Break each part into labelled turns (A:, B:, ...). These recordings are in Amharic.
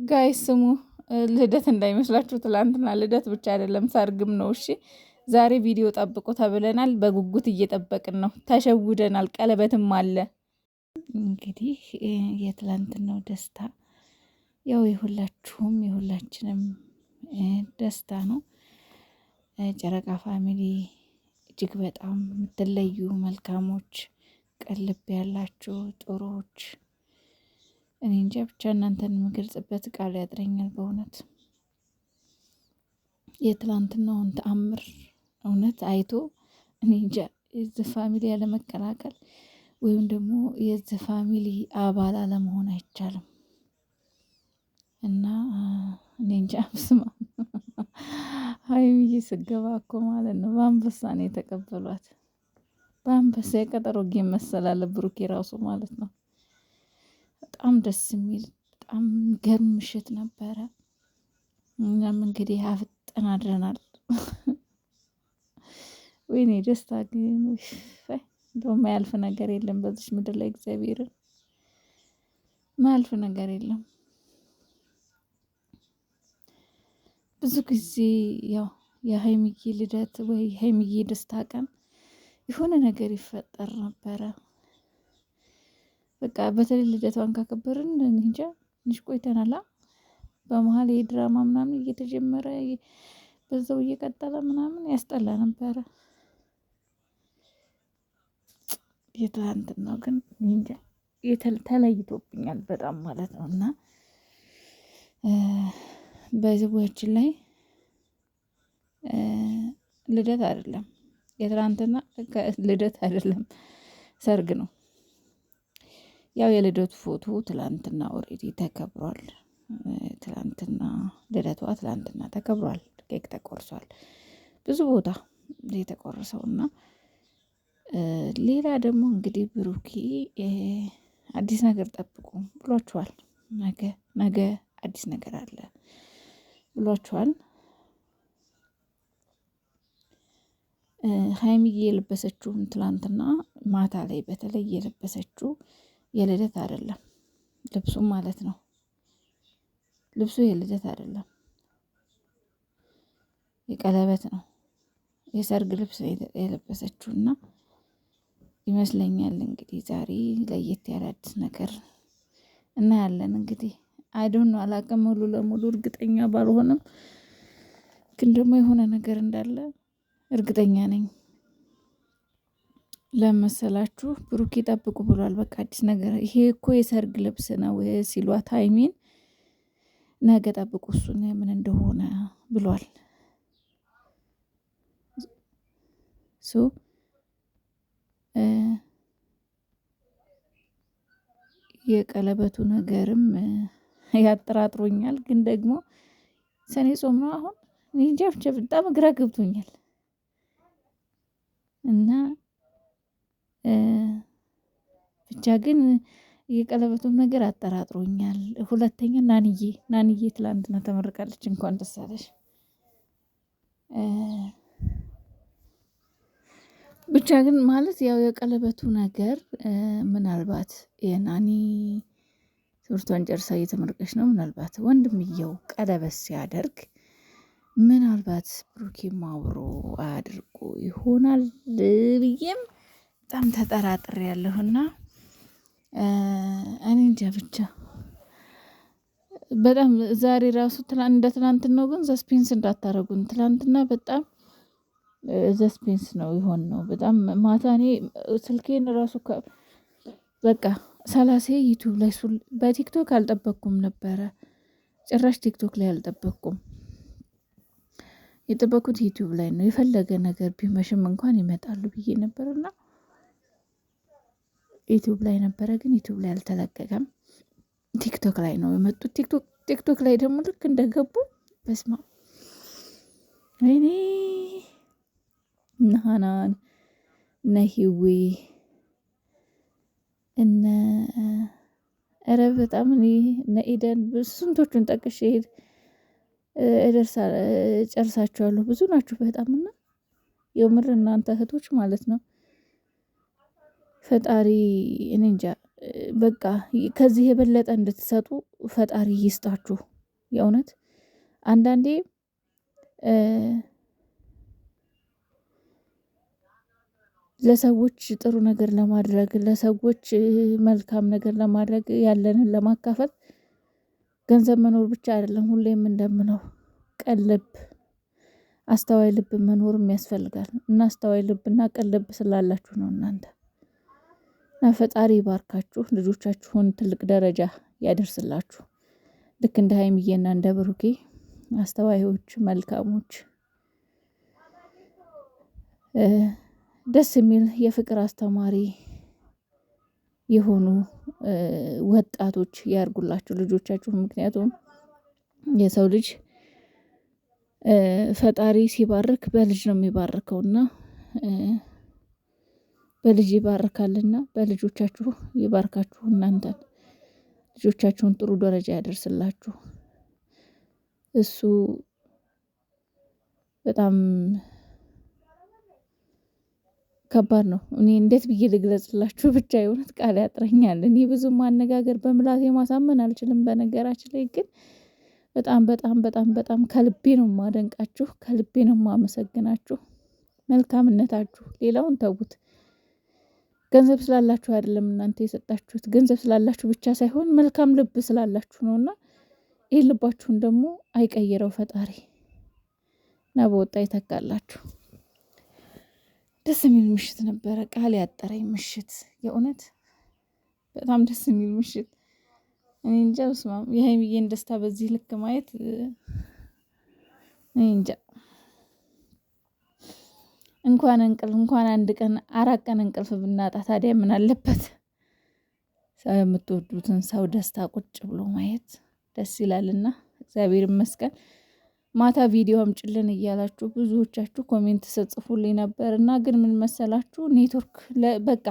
A: ጋይስ ስሙ ልደት እንዳይመስላችሁ። ትላንትና ልደት ብቻ አይደለም ሰርግም ነው። እሺ ዛሬ ቪዲዮ ጠብቁ ተብለናል። በጉጉት እየጠበቅን ነው። ተሸውደናል። ቀለበትም አለ። እንግዲህ የትላንትናው ደስታ ያው የሁላችሁም የሁላችንም ደስታ ነው። ጨረቃ ፋሚሊ እጅግ በጣም የምትለዩ መልካሞች፣ ቅልብ ያላችሁ ጥሩዎች፣ እኔ እንጃ ብቻ እናንተን የምገልጽበት ቃል ያጥረኛል በእውነት። የትላንትናውን ተአምር እውነት አይቶ እኔ እንጃ የዚህ ፋሚሊ ያለመቀላቀል ወይም ደግሞ የዚህ ፋሚሊ አባል አለመሆን አይቻልም። እና እኔ እንጃ ብስማ ሀይሚዬ ስገባ እኮ ማለት ነው በአንበሳ ነው የተቀበሏት። በአንበሳ የቀጠሮ ጌም መሰላለ ብሩኬ ራሱ ማለት ነው። በጣም ደስ የሚል በጣም ገርም ምሽት ነበረ። እኛም እንግዲህ አፍጠን አድረናል። ወይኔ ደስታ ግን እንደው ማያልፍ ነገር የለም በዚች ምድር ላይ እግዚአብሔርን ማያልፍ ነገር የለም። ብዙ ጊዜ ያው የሀይሚዬ ልደት ወይ ሀይሚዬ ደስታ ቀን የሆነ ነገር ይፈጠር ነበረ። በቃ በተለይ ልደቷን ካከበርን እንጃ ትንሽ ቆይተናል። በመሀል የድራማ ምናምን እየተጀመረ በዛው እየቀጠለ ምናምን ያስጠላ ነበረ። የትላንትናው ግን እንጃ ተለይቶብኛል በጣም ማለት ነው። እና በህዝቦችን ላይ ልደት አይደለም የትላንትና ልደት አይደለም ሰርግ ነው። ያው የልደቱ ፎቶ ትላንትና ኦሬዲ ተከብሯል። ትላንትና ልደቷ ትላንትና ተከብሯል። ኬክ ተቆርሷል ብዙ ቦታ የተቆረሰው እና ሌላ ደግሞ እንግዲህ ብሩኬ አዲስ ነገር ጠብቁ ብሏችኋል። ነገ አዲስ ነገር አለ ብሏችኋል። ሀይሚዬ የለበሰችውን ትላንትና ማታ ላይ በተለይ የለበሰችው የልደት አይደለም ልብሱም ማለት ነው። ልብሱ የልደት አይደለም የቀለበት ነው። የሰርግ ልብስ የለበሰችው እና ይመስለኛል እንግዲህ ዛሬ ለየት ያለ አዲስ ነገር እናያለን። እንግዲህ አይዶን አላውቅም ሙሉ ለሙሉ እርግጠኛ ባልሆንም ግን ደግሞ የሆነ ነገር እንዳለ እርግጠኛ ነኝ። ለመሰላችሁ ብሩክ ይጠብቁ ብሏል። በቃ አዲስ ነገር ይሄ እኮ የሰርግ ልብስ ነው ሲሏት ሀይሚን ነገ ጠብቁ እሱን ምን እንደሆነ ብሏል። ሶ የቀለበቱ ነገርም ያጠራጥሮኛል። ግን ደግሞ ሰኔ ጾም ነው አሁን እኔ እንጃ ብቻ በጣም ግራ ገብቶኛል። እና ብቻ ግን የቀለበቱም ነገር አጠራጥሮኛል። ሁለተኛ ናንዬ ትላንትና ተመርቃለች። እንኳን ደስ አለሽ። ብቻ ግን ማለት ያው የቀለበቱ ነገር ምናልባት የናኒ ትምህርቷን ጨርሳ እየተመረቀች ነው። ምናልባት ወንድምየው ቀለበት ሲያደርግ ምናልባት ብሩኬም አብሮ አድርጎ ይሆናል ብዬም በጣም ተጠራጥሬ ያለሁና እኔ እንጃ ብቻ በጣም ዛሬ ራሱ እንደ ትናንትናው ግን ሰስፔንስ እንዳታረጉን። ትላንትና በጣም ሰስፔንስ ነው ይሆን ነው። በጣም ማታ እኔ ስልኬን ራሱ በቃ 30 ዩቲዩብ ላይ በቲክቶክ አልጠበቅኩም ነበረ። ጭራሽ ቲክቶክ ላይ አልጠበቅኩም። የጠበኩት ዩቲዩብ ላይ ነው። የፈለገ ነገር ቢመሽም እንኳን ይመጣሉ ብዬ ነበርና ዩቲዩብ ላይ ነበረ። ግን ዩቲዩብ ላይ አልተለቀቀም። ቲክቶክ ላይ ነው የመጡት። ቲክቶክ ላይ ደግሞ ልክ እንደገቡ በስማ ወይኔ እነ ሀናን እነ ሂዊ እነ ኧረ በጣም እነ ኢደን ስንቶቹን ጠቅሼ ጨርሳቸዋለሁ። ብዙ ናችሁ በጣም እና የምር እናንተ እህቶች ማለት ነው። ፈጣሪ እኔ እንጃ በቃ ከዚህ የበለጠ እንድትሰጡ ፈጣሪ ይስጣችሁ። የእውነት አንዳንዴ ለሰዎች ጥሩ ነገር ለማድረግ ለሰዎች መልካም ነገር ለማድረግ ያለንን ለማካፈል ገንዘብ መኖር ብቻ አይደለም። ሁሌም እንደምነው ቀልብ አስተዋይ ልብ መኖርም ያስፈልጋል። እና አስተዋይ ልብና ቀልብ ስላላችሁ ነው እናንተ እና ፈጣሪ ይባርካችሁ፣ ልጆቻችሁን ትልቅ ደረጃ ያደርስላችሁ። ልክ እንደ ሀይሚዬና እንደ ብሩኬ አስተዋዮች፣ መልካሞች፣ ደስ የሚል የፍቅር አስተማሪ የሆኑ ወጣቶች ያርጉላችሁ ልጆቻችሁ። ምክንያቱም የሰው ልጅ ፈጣሪ ሲባርክ በልጅ ነው የሚባርከውና በልጅ ይባርካልና በልጆቻችሁ ይባርካችሁ። እናንተን ልጆቻችሁን ጥሩ ደረጃ ያደርስላችሁ። እሱ በጣም ከባድ ነው። እኔ እንዴት ብዬ ልግለጽላችሁ? ብቻ የሆነት ቃል ያጥረኛል። እኔ ብዙም ማነጋገር በምላሴ ማሳመን አልችልም። በነገራችን ላይ ግን በጣም በጣም በጣም በጣም ከልቤ ነው ማደንቃችሁ፣ ከልቤ ነው ማመሰግናችሁ። መልካምነታችሁ ሌላውን ተውት። ገንዘብ ስላላችሁ አይደለም እናንተ የሰጣችሁት፣ ገንዘብ ስላላችሁ ብቻ ሳይሆን መልካም ልብ ስላላችሁ ነውና ይህ ልባችሁን ደግሞ አይቀይረው ፈጣሪ እና በወጣ ይተካላችሁ። ደስ የሚል ምሽት ነበረ። ቃል ያጠረኝ ምሽት፣ የእውነት በጣም ደስ የሚል ምሽት። እኔ እንጃ ስማም የሀይሚዬን ደስታ በዚህ ልክ ማየት እኔ እንጃ። እንኳን አንድ ቀን 4 ቀን እንቅልፍ ብናጣ ታዲያ ምን አለበት? ሰው የምትወዱትን ሰው ደስታ ቁጭ ብሎ ማየት ደስ ይላልና እግዚአብሔር ይመስገን። ማታ ቪዲዮ አምጪልን እያላችሁ ብዙዎቻችሁ ኮሜንት ጽፉልኝ ነበርና ግን ምን መሰላችሁ ኔትወርክ በቃ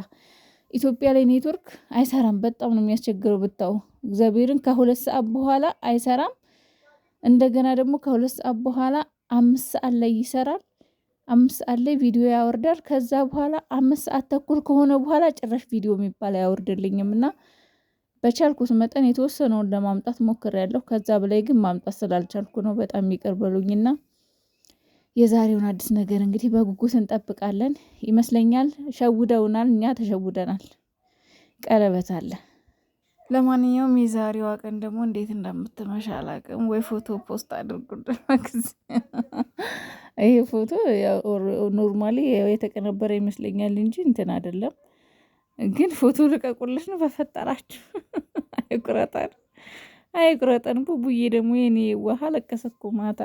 A: ኢትዮጵያ ላይ ኔትወርክ አይሰራም። በጣም ነው የሚያስቸግረው ብታው እግዚአብሔርን ከ2 ሰዓት በኋላ አይሰራም። እንደገና ደግሞ ከ2 ሰዓት በኋላ 5 ሰዓት ላይ ይሰራል። 5 ሰዓት ላይ ቪዲዮ ያወርዳል። ከዛ በኋላ 5 ሰዓት ተኩል ከሆነ በኋላ ጭራሽ ቪዲዮ የሚባል አያወርድልኝም እና በቻልኩት መጠን የተወሰነውን ለማምጣት ሞክሬያለሁ። ከዛ በላይ ግን ማምጣት ስላልቻልኩ ነው። በጣም ይቅር በሉኝና የዛሬውን አዲስ ነገር እንግዲህ በጉጉት እንጠብቃለን። ይመስለኛል ሸውደውናል፣ እኛ ተሸውደናል። ቀለበት አለ። ለማንኛውም የዛሬዋ ቀን ደግሞ እንዴት እንደምትመሻ አላውቅም። ወይ ፎቶ ፖስት አድርጉልን። ይሄ ፎቶ ኖርማሊ የተቀነበረ ይመስለኛል እንጂ እንትን አይደለም። ግን ፎቶ ልቀቁልሽ ነው በፈጠራችሁ። አይቁረጠን ቡቡዬ ደግሞ የኔ ውሃ ለቀሰኩ ማታ